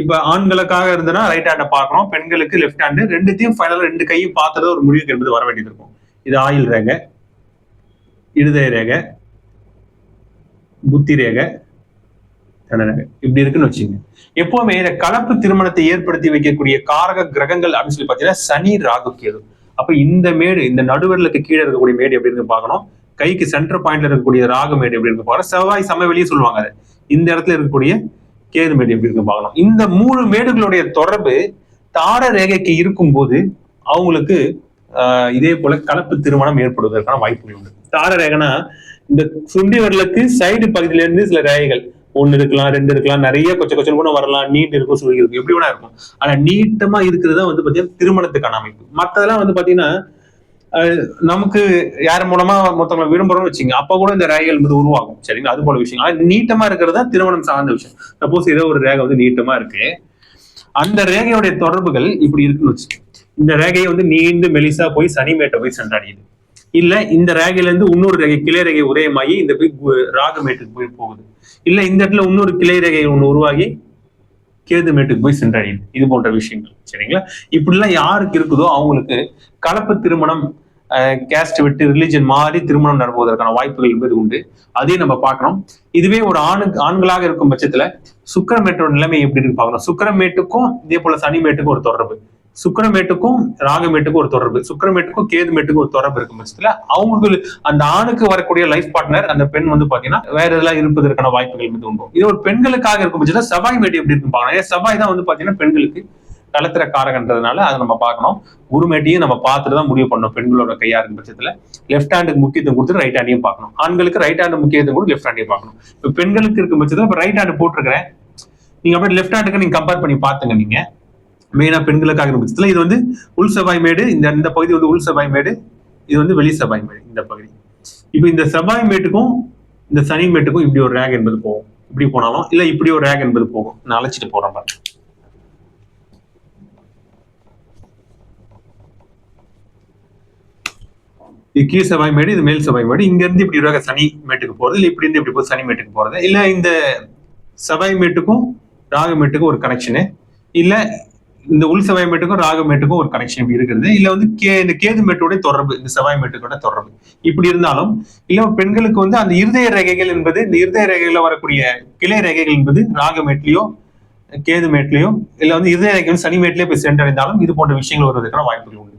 இப்ப ஆண்களுக்காக இருந்தனா ரைட் ஹேண்ட பாக்குறோம், பெண்களுக்கு லெஃப்ட் ஹேண்டு. ரெண்டுத்தையும் ஃபைனலா ரெண்டு கையும் பார்த்துட்டு ஒரு முடிவுக்கு என்பது வர வேண்டியது இருக்கும். இது ஆயுள் ரேகை, இருதய ரேகை, புத்தி ரேகை, தனரேகை இப்படி இருக்குன்னு வச்சுங்க. எப்பவுமே இந்த கலப்பு திருமணத்தை ஏற்படுத்தி வைக்கக்கூடிய காரக கிரகங்கள் அப்படின்னு சொல்லி பாத்தீங்கன்னா சனி, ராகு, கேது. அப்ப இந்த மேடு, இந்த நடுவர்களுக்கு கீழே இருக்கக்கூடிய மேடு எப்படி இருக்கு பார்க்கணும். கைக்கு சென்டர் பாயிண்ட்ல இருக்கக்கூடிய ராகு மேடு எப்படி இருக்கு பார்க்கணும். செவ்வாய் சமவெளியே சொல்லுவாங்க அது. இந்த இடத்துல இருக்கக்கூடிய கேது மேடு எப்படி இருக்கு பார்க்கணும். இந்த 3 மேடுகளுடைய தொடர்பு தார ரேகைக்கு இருக்கும் போது அவங்களுக்கு இதே போல கலப்பு திருமணம் ஏற்படுவதற்கான வாய்ப்புகள் உண்டு. தார ரேகைனா இந்த சுண்டி வரலுக்கு சைடு பகுதியில இருந்து சில ரேகைகள் 1 இருக்கலாம், 2 இருக்கலாம், நிறைய கொச்ச கொச்சல் கூட வரலாம், நீட் இருக்கும், சுருகி இருக்கும், எப்படி வேணா இருக்கும். ஆனா நீட்டமா இருக்கிறதா வந்து பாத்தீங்கன்னா திருமணத்துக்கான அமைப்பு. மத்ததெல்லாம் வந்து பாத்தீங்கன்னா நமக்கு யார் மூலமா மொத்தவங்களை விரும்புறோம்னு வச்சுங்க, அப்ப கூட இந்த ரேகைகள் வந்து உருவாகும். சரிங்களா? அது போல விஷயம். ஆனா நீட்டமா இருக்கிறது தான் திருமணம் சார்ந்த விஷயம். சப்போஸ் ஏதோ ஒரு ரேகை வந்து நீட்டமா இருக்கு, அந்த ரேகையுடைய தொடர்புகள் இப்படி இருக்குன்னு வச்சு, இந்த ரேகையை வந்து நீண்டு மெலிசா போய் சனிமேட்டை போய் சென்றடையுது. இல்ல இந்த ரேகையில இருந்து இன்னொரு ரேகை கிளை ரேகை உதயமாகி இந்த போய் ராகமேட்டுக்கு போய் போகுது. இல்ல இந்த இடத்துல இன்னொரு கிளை ரேகை ஒண்ணு உருவாகி கேது மேட்டுக்கு போய் சென்றடையுது. இது போன்ற விஷயங்கள். சரிங்களா? இப்படிலாம் யாருக்கு இருக்குதோ அவங்களுக்கு கலப்பு திருமணம், கேஸ்ட் விட்டு ரிலிஜன் மாறி திருமணம் நடப்பதற்கான வாய்ப்புகள் என்பது உண்டு. அதையும் நம்ம பார்க்கணும். இதுவே ஒரு ஆண்களாக இருக்கும் பட்சத்துல சுக்கிரமேட்டோட நிலைமை எப்படி இருக்கு பார்க்கணும். சுக்கிரமேட்டுக்கும் இதே போல சனிமேட்டுக்கும் ஒரு தொடர்பு, சுக்கிரமேட்டுக்கும் ராகமேட்டுக்கும் ஒரு தொடர்பு, சுக்கிரமேட்டுக்கும் கேதுமேட்டுக்கும் ஒரு தொடர்பு இருக்கும் பட்சத்துல அவங்களுக்கு அந்த ஆணுக்கு வரக்கூடிய லைஃப் பார்ட்னர் அந்த பெண் வந்து பாத்தீங்கன்னா வேற இதெல்லாம் இருப்பதற்கான வாய்ப்புகள் வந்து உண்டு. இது ஒரு பெண்களுக்காக இருக்கும் பட்சத்துல செவ்வாய் மேட்டு எப்படி இருக்கும் பார்க்கணும். செவ்வாய் தான் வந்து பாத்தீங்கன்னா பெண்களுக்கு கலத்திர காரகன்றதுனால அதை நம்ம பார்க்கணும். குருமேட்டையும் நம்ம பார்த்துட்டு தான் முடிவு பண்ணணும். பெண்களோட கையா இருக்கும் பட்சத்துல லெஃப்ட் ஹேண்டுக்கு முக்கியத்துவம் கொடுத்து ரைட் ஹேண்டையும் பார்க்கணும். ஆண்களுக்கு ரைட் ஹேண்டு முக்கியத்துவம் கொடுத்து லெஃப்ட் ஹேண்டையும் பார்க்கணும். இப்போ பெண்களுக்கு இருக்கும் பட்சத்துல இப்போ ரைட் ஹேண்டு போட்டிருக்கிறேன், நீங்க அப்படியே லெஃப்ட் ஹேண்டுக்கு நீங்க கம்பேர் பண்ணி பாத்துங்க. நீங்க மெயினா பெண்களுக்காக இருக்கும் பட்சத்துல இது வந்து உள் செவ்வாய் மேடு, இந்த பகுதி வந்து உள் செவ்வாய் மேடு, இது வந்து வெளி செவ்வாய் மேடு இந்த பகுதி. இப்போ இந்த செவ்வாய் மேட்டுக்கும் இந்த சனி மேட்டுக்கும் இப்படி ஒரு ரேக் என்பது போகும். இப்படி போனாலும் இல்ல இப்படி ஒரு ரேக் என்பது போகும். நான் அழைச்சிட்டு போறேன் பாருங்க. இது கீழ் செவ்வாய் மேடு, இது மேல் செவ்வாய் மேடு. இங்க இருந்து இப்படி இருக்க சனி மேட்டுக்கு போறது, இல்ல இப்படி இருந்து இப்படி போய் சனி மேட்டுக்கு போறது, இல்ல இந்த செவ்வாய் மேட்டுக்கும் ராகு மேட்டுக்கும் ஒரு கனெக்ஷனு, இல்ல இந்த உள் செவ்வாய் மேட்டுக்கும் ராகு மேட்டுக்கும் ஒரு கனெக்ஷன் இப்படி இருக்கிறது, இல்ல வந்து இந்த கேது மேட்டோட தொடர்பு, இந்த செவ்வாய் மேட்டுக்கோட தொடர்பு இப்படி இருந்தாலும், இல்ல பெண்களுக்கு வந்து அந்த இருதய ரேகைகள் என்பது, இந்த இருதய ரேகைகள்ல வரக்கூடிய கிளை ரேகைகள் என்பது ராகு மேட்லயோ கேது மேட்லயோ இல்ல வந்து இருதய ரேகைகள் சனி மேட்லயோ போய் சென்றடைந்தாலும் இது போன்ற விஷயங்கள் வருவதற்கான வாய்ப்புகள் உண்டு.